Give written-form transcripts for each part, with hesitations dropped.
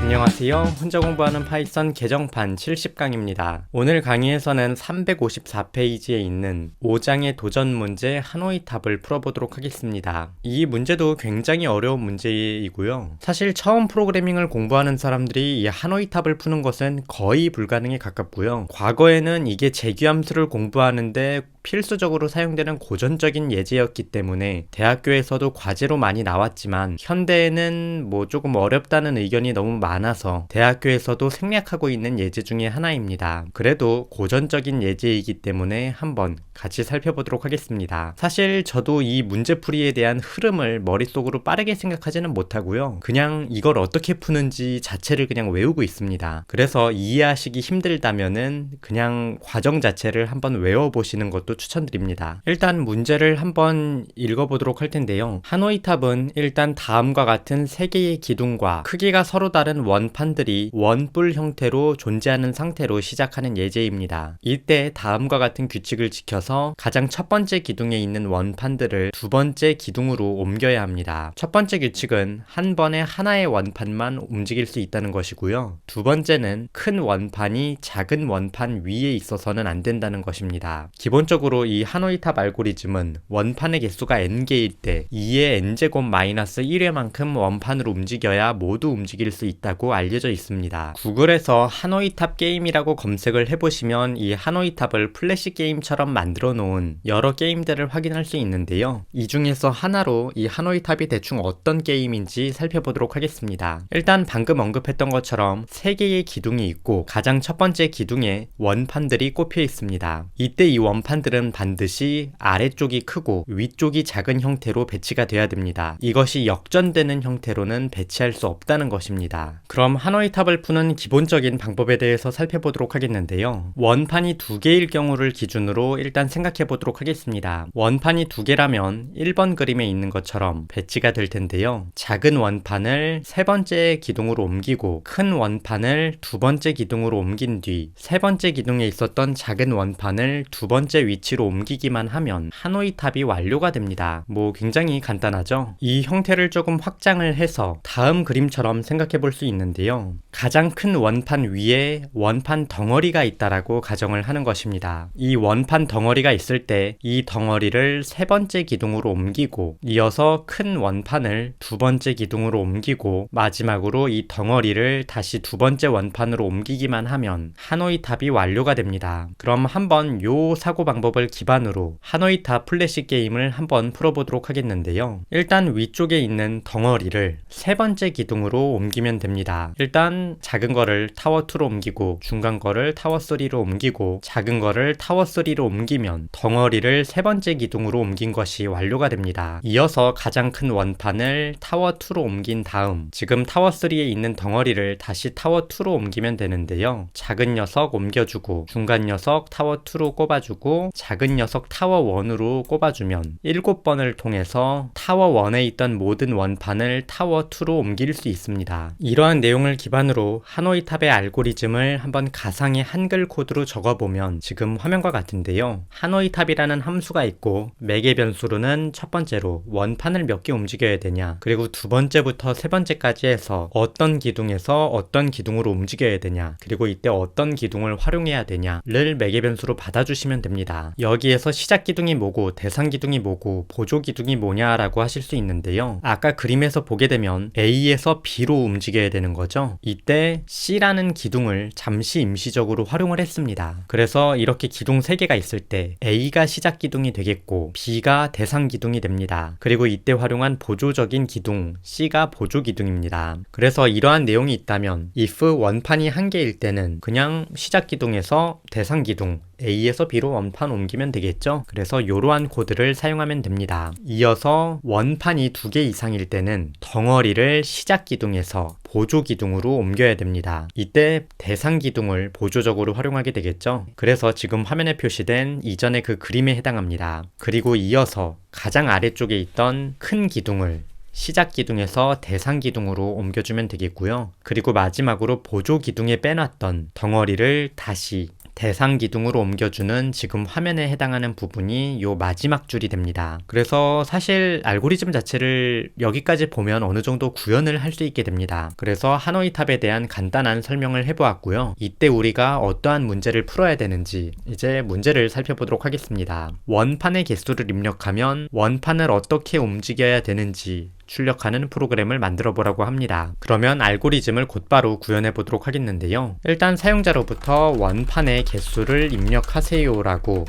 안녕하세요. 혼자 공부하는 파이썬 개정판 70강입니다. 오늘 강의에서는 354페이지에 있는 5장의 도전 문제 하노이 탑을 풀어보도록 하겠습니다. 이 문제도 굉장히 어려운 문제이고요. 사실 처음 프로그래밍을 공부하는 사람들이 이 하노이 탑을 푸는 것은 거의 불가능에 가깝고요. 과거에는 이게 재규함수를 공부하는데 필수적으로 사용되는 고전적인 예제였기 때문에 대학교에서도 과제로 많이 나왔지만 현대에는 조금 어렵다는 의견이 너무 많아서 대학교에서도 생략하고 있는 예제 중에 하나입니다. 그래도 고전적인 예제이기 때문에 한번 같이 살펴보도록 하겠습니다. 사실 저도 이 문제풀이에 대한 흐름을 머릿속으로 빠르게 생각하지는 못하고요. 그냥 이걸 어떻게 푸는지 자체를 그냥 외우고 있습니다. 그래서 이해하시기 힘들다면은 그냥 과정 자체를 한번 외워보시는 것도 추천드립니다. 일단 문제를 한번 읽어보도록 할 텐데요. 하노이 탑은 일단 다음과 같은 3개의 기둥과 크기가 서로 다른 원판들이 원뿔 형태로 존재하는 상태로 시작하는 예제입니다. 이때 다음과 같은 규칙을 지켜서 가장 첫 번째 기둥에 있는 원판들을 두 번째 기둥으로 옮겨야 합니다. 첫 번째 규칙은 한 번에 하나의 원판만 움직일 수 있다는 것이고요. 두 번째는 큰 원판이 작은 원판 위에 있어서는 안 된다는 것입니다. 기본적으로 이 하노이 탑 알고리즘은 원판의 개수가 n개일 때 2의 n제곱 마이너스 1회만큼 원판으로 움직여야 모두 움직일 수 있다고 알려져 있습니다. 구글에서 하노이 탑 게임이라고 검색을 해보시면 이 하노이 탑을 플래시 게임처럼 만들어 놓은 여러 게임들을 확인할 수 있는데요. 이 중에서 하나로 이 하노이 탑이 대충 어떤 게임인지 살펴보도록 하겠습니다. 일단 방금 언급했던 것처럼 3개의 기둥이 있고 가장 첫 번째 기둥에 원판들이 꼽혀 있습니다. 이때 이 원판들은 반드시 아래쪽이 크고 위쪽이 작은 형태로 배치가 돼야 됩니다. 이것이 역전되는 형태로는 배치할 수 없다는 것입니다. 그럼 하노이 탑을 푸는 기본적인 방법에 대해서 살펴보도록 하겠는데요. 원판이 2개일 경우를 기준으로 일단 생각해 보도록 하겠습니다. 원판이 2개라면 1번 그림에 있는 것처럼 배치가 될 텐데요. 작은 원판을 세 번째 기둥으로 옮기고 큰 원판을 두 번째 기둥으로 옮긴 뒤 세 번째 기둥에 있었던 작은 원판을 두 번째 위치로 옮기기만 하면 하노이 탑이 완료가 됩니다. 굉장히 간단하죠? 이 형태를 조금 확장을 해서 다음 그림처럼 생각해 볼 수 있는데요. 가장 큰 원판 위에 원판 덩어리가 있다라고 가정을 하는 것입니다. 이 원판 덩어리가 있을 때 이 덩어리를 세 번째 기둥으로 옮기고 이어서 큰 원판을 두 번째 기둥으로 옮기고 마지막으로 이 덩어리를 다시 두 번째 원판으로 옮기기만 하면 하노이 탑이 완료가 됩니다. 그럼 한번 요 사고방법을 기반으로 하노이 탑 플래시 게임을 한번 풀어보도록 하겠는데요. 일단 위쪽에 있는 덩어리를 세 번째 기둥으로 옮기면 됩니다. 일단 작은 거를 타워2로 옮기고 중간 거를 타워3로 옮기고 작은 거를 타워3로 옮기면 덩어리를 세 번째 기둥으로 옮긴 것이 완료가 됩니다. 이어서 가장 큰 원판을 타워2로 옮긴 다음 지금 타워3에 있는 덩어리를 다시 타워2로 옮기면 되는데요. 작은 녀석 옮겨주고 중간 녀석 타워2로 꼽아주고 작은 녀석 타워1으로 꼽아주면 7번을 통해서 타워1에 있던 모든 원판을 타워2로 옮길 수 있습니다. 이러한 내용을 기반으로 하노이 탑의 알고리즘을 한번 가상의 한글 코드로 적어보면 지금 화면과 같은데요. 하노이 탑이라는 함수가 있고 매개 변수로는 첫 번째로 원판을 몇 개 움직여야 되냐, 그리고 두 번째부터 세 번째까지 해서 어떤 기둥에서 어떤 기둥으로 움직여야 되냐, 그리고 이때 어떤 기둥을 활용해야 되냐를 매개 변수로 받아주시면 됩니다. 여기에서 시작 기둥이 뭐고 대상 기둥이 뭐고 보조 기둥이 뭐냐라고 하실 수 있는데요. 아까 그림에서 보게 되면 A에서 B로 움직여야 되는 거죠. 이때 C라는 기둥을 잠시 임시적으로 활용을 했습니다. 그래서 이렇게 기둥 3개가 있을 때 A가 시작 기둥이 되겠고 B가 대상 기둥이 됩니다. 그리고 이때 활용한 보조적인 기둥 C가 보조 기둥입니다. 그래서 이러한 내용이 있다면 if 원판이 1개일 때는 그냥 시작 기둥에서 대상 기둥 A에서 B로 원판 옮기면 되겠죠. 그래서 이러한 코드를 사용하면 됩니다. 이어서 원판이 2개 이상일 때는 덩어리를 시작 기둥에서 보조 기둥으로 옮겨야 됩니다. 이때 대상 기둥을 보조적으로 활용하게 되겠죠. 그래서 지금 화면에 표시된 이전의 그 그림에 해당합니다. 그리고 이어서 가장 아래쪽에 있던 큰 기둥을 시작 기둥에서 대상 기둥으로 옮겨주면 되겠고요. 그리고 마지막으로 보조 기둥에 빼놨던 덩어리를 다시 대상 기둥으로 옮겨주는 지금 화면에 해당하는 부분이 요 마지막 줄이 됩니다. 그래서 사실 알고리즘 자체를 여기까지 보면 어느 정도 구현을 할 수 있게 됩니다. 그래서 하노이 탑에 대한 간단한 설명을 해보았고요. 이때 우리가 어떠한 문제를 풀어야 되는지 이제 문제를 살펴보도록 하겠습니다. 원판의 개수를 입력하면 원판을 어떻게 움직여야 되는지 출력하는 프로그램을 만들어 보라고 합니다. 그러면 알고리즘을 곧바로 구현해 보도록 하겠는데요. 일단 사용자로부터 원판의 개수를 입력하세요 라고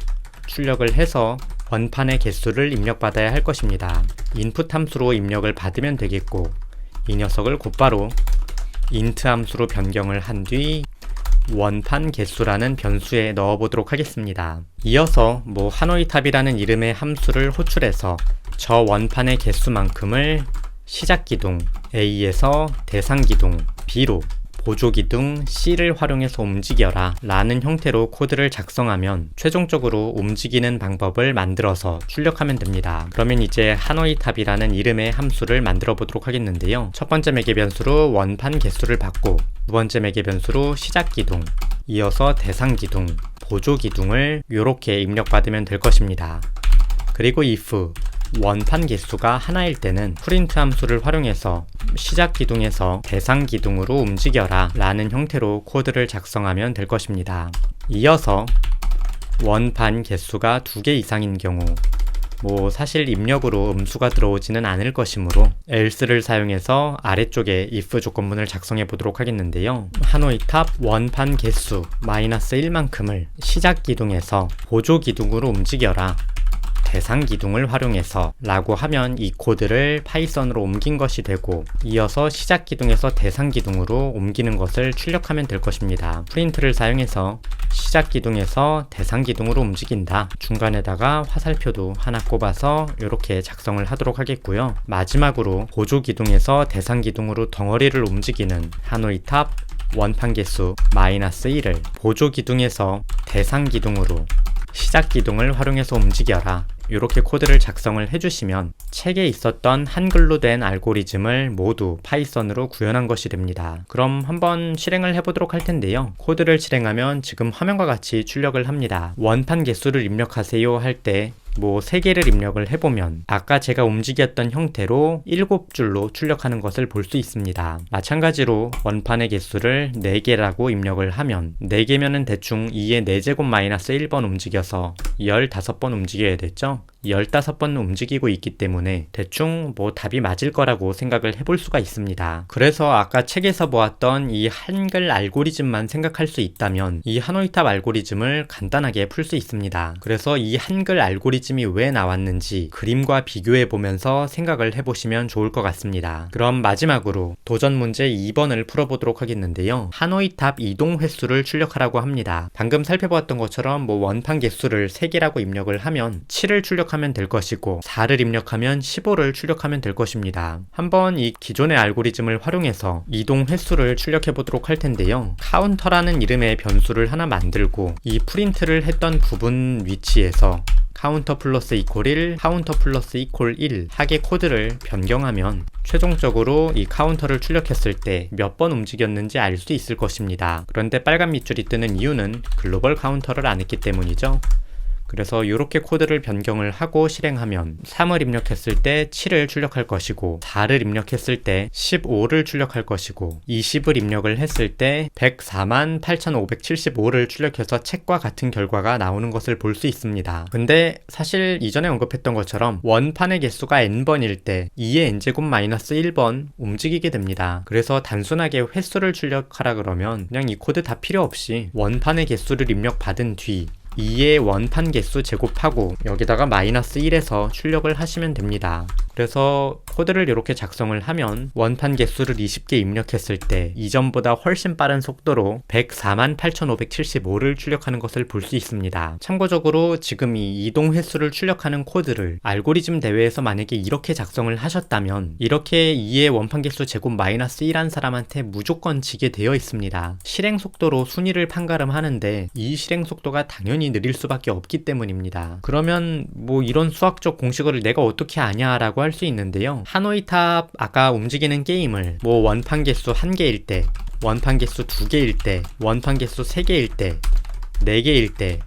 출력을 해서 원판의 개수를 입력받아야 할 것입니다. 인풋 함수로 입력을 받으면 되겠고, 이 녀석을 곧바로 int 함수로 변경을 한 뒤 원판 개수라는 변수에 넣어 보도록 하겠습니다. 이어서 하노이 탑이라는 이름의 함수를 호출해서 저 원판의 개수만큼을 시작 기둥 A에서 대상 기둥 B로 보조 기둥 C를 활용해서 움직여라 라는 형태로 코드를 작성하면 최종적으로 움직이는 방법을 만들어서 출력하면 됩니다. 그러면 이제 하노이 탑이라는 이름의 함수를 만들어 보도록 하겠는데요. 첫 번째 매개 변수로 원판 개수를 받고, 두 번째 매개 변수로 시작 기둥, 이어서 대상 기둥, 보조 기둥을 이렇게 입력받으면 될 것입니다. 그리고 if 원판 개수가 하나일 때는 프린트 함수를 활용해서 시작 기둥에서 대상 기둥으로 움직여라 라는 형태로 코드를 작성하면 될 것입니다. 이어서 원판 개수가 2개 이상인 경우 사실 입력으로 음수가 들어오지는 않을 것이므로 else를 사용해서 아래쪽에 if 조건문을 작성해 보도록 하겠는데요. 하노이 탑 원판 개수 -1만큼을 시작 기둥에서 보조 기둥으로 움직여라 대상 기둥을 활용해서 라고 하면 이 코드를 파이썬으로 옮긴 것이 되고, 이어서 시작 기둥에서 대상 기둥으로 옮기는 것을 출력하면 될 것입니다. 프린트를 사용해서 시작 기둥에서 대상 기둥으로 움직인다, 중간에다가 화살표도 하나 꼽아서 이렇게 작성을 하도록 하겠고요. 마지막으로 보조 기둥에서 대상 기둥으로 덩어리를 움직이는 하노이 탑 원판 개수 -1을 보조 기둥에서 대상 기둥으로 시작 기둥을 활용해서 움직여라 이렇게 코드를 작성을 해주시면 책에 있었던 한글로 된 알고리즘을 모두 파이썬으로 구현한 것이 됩니다. 그럼 한번 실행을 해보도록 할 텐데요. 코드를 실행하면 지금 화면과 같이 출력을 합니다. 원판 개수를 입력하세요 할 때 3개를 입력을 해보면 아까 제가 움직였던 형태로 7줄로 출력하는 것을 볼 수 있습니다. 마찬가지로 원판의 개수를 4개라고 입력을 하면 4개면은 대충 2의 4제곱 마이너스 1번 움직여서 15번 움직여야 됐죠? 15번 움직이고 있기 때문에 대충 답이 맞을 거라고 생각을 해볼 수가 있습니다. 그래서 아까 책에서 보았던 이 한글 알고리즘만 생각할 수 있다면 이 하노이 탑 알고리즘을 간단하게 풀 수 있습니다. 그래서 이 한글 알고리즘이 왜 나왔는지 그림과 비교해 보면서 생각을 해보시면 좋을 것 같습니다. 그럼 마지막으로 도전 문제 2번을 풀어보도록 하겠는데요. 하노이 탑 이동 횟수를 출력하라고 합니다. 방금 살펴보았던 것처럼 원판 개수를 3개라고 입력을 하면 7을 출력하면 될 것이고, 4를 입력하면 15를 출력하면 될 것입니다. 한번 이 기존의 알고리즘을 활용해서 이동 횟수를 출력해 보도록 할 텐데요. 카운터라는 이름의 변수를 하나 만들고 이 프린트를 했던 부분 위치에서 카운터 플러스 이퀄 1, 카운터 플러스 이퀄 1 하게 코드를 변경하면 최종적으로 이 카운터를 출력했을 때 몇 번 움직였는지 알 수 있을 것입니다. 그런데 빨간 밑줄이 뜨는 이유는 글로벌 카운터를 안 했기 때문이죠. 그래서 이렇게 코드를 변경을 하고 실행하면 3을 입력했을 때 7을 출력할 것이고, 4를 입력했을 때 15를 출력할 것이고, 20을 입력을 했을 때 148,575를 출력해서 책과 같은 결과가 나오는 것을 볼 수 있습니다. 근데 사실 이전에 언급했던 것처럼 원판의 개수가 n번일 때 2의 n제곱 마이너스 1번 움직이게 됩니다. 그래서 단순하게 횟수를 출력하라 그러면 그냥 이 코드 다 필요 없이 원판의 개수를 입력받은 뒤 2의 원판 개수 제곱하고 여기다가 -1에서 출력을 하시면 됩니다. 그래서 코드를 이렇게 작성을 하면 원판 개수를 20개 입력했을 때 이전보다 훨씬 빠른 속도로 148,575를 출력하는 것을 볼 수 있습니다. 참고적으로 지금 이 이동 횟수를 출력하는 코드를 알고리즘 대회에서 만약에 이렇게 작성을 하셨다면 이렇게 2의 원판 개수 제곱 -1한 사람한테 무조건 지게 되어 있습니다. 실행 속도로 순위를 판가름하는데 이 실행 속도가 당연히 느릴 수밖에 없기 때문입니다. 그러면 이런 수학적 공식을 내가 어떻게 아냐 라고 할 수 있는데요. 하노이 탑 아까 움직이는 게임을 원판 개수 1개일 때, 원판 개수 2개일 때, 원판 개수 3개일 때 4개일 때,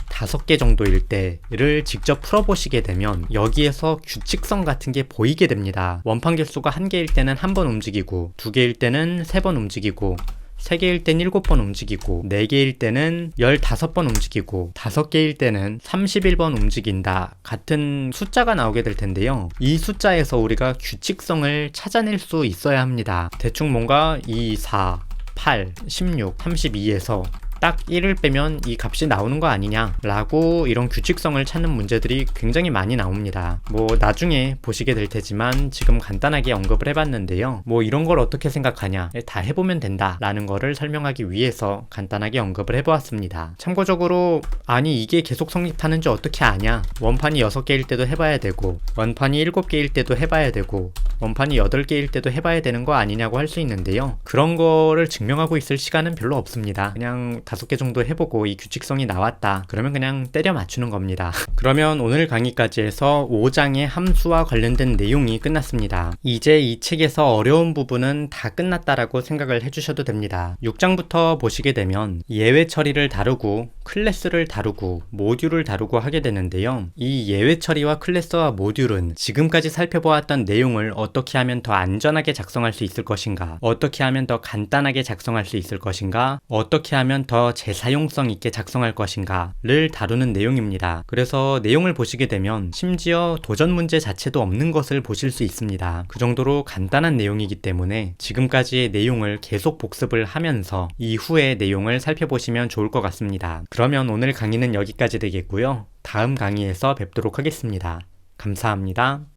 5개 정도일 때를 직접 풀어보시게 되면 여기에서 규칙성 같은 게 보이게 됩니다. 원판 개수가 1개일 때는 1번 움직이고, 2개일 때는 3번 움직이고, 3개일 땐 7번 움직이고, 4개일 때는 15번 움직이고, 5개일 때는 31번 움직인다 같은 숫자가 나오게 될 텐데요. 이 숫자에서 우리가 규칙성을 찾아낼 수 있어야 합니다. 대충 뭔가 2, 4, 8, 16, 32에서 딱 1을 빼면 이 값이 나오는 거 아니냐 라고 이런 규칙성을 찾는 문제들이 굉장히 많이 나옵니다. 나중에 보시게 될 테지만 지금 간단하게 언급을 해봤는데요. 이런 걸 어떻게 생각하냐, 다 해보면 된다 라는 거를 설명하기 위해서 간단하게 언급을 해보았습니다. 참고적으로 아니 이게 계속 성립하는지 어떻게 아냐, 원판이 6개일 때도 해봐야 되고, 원판이 7개일 때도 해봐야 되고, 원판이 8개일 때도 해봐야 되는 거 아니냐고 할 수 있는데요. 그런 거를 증명하고 있을 시간은 별로 없습니다. 그냥 5개 정도 해보고 이 규칙성이 나왔다 그러면 그냥 때려 맞추는 겁니다. 그러면 오늘 강의까지 해서 5장의 함수와 관련된 내용이 끝났습니다. 이제 이 책에서 어려운 부분은 다 끝났다라고 생각을 해주셔도 됩니다. 6장부터 보시게 되면 예외 처리를 다루고 클래스를 다루고 모듈을 다루고 하게 되는데요. 이 예외 처리와 클래스와 모듈은 지금까지 살펴보았던 내용을 어떻게 하면 더 안전하게 작성할 수 있을 것인가, 어떻게 하면 더 간단하게 작성할 수 있을 것인가, 어떻게 하면 더 재사용성 있게 작성할 것인가를 다루는 내용입니다. 그래서 내용을 보시게 되면 심지어 도전 문제 자체도 없는 것을 보실 수 있습니다. 그 정도로 간단한 내용이기 때문에 지금까지의 내용을 계속 복습을 하면서 이후의 내용을 살펴보시면 좋을 것 같습니다. 그러면 오늘 강의는 여기까지 되겠고요. 다음 강의에서 뵙도록 하겠습니다. 감사합니다.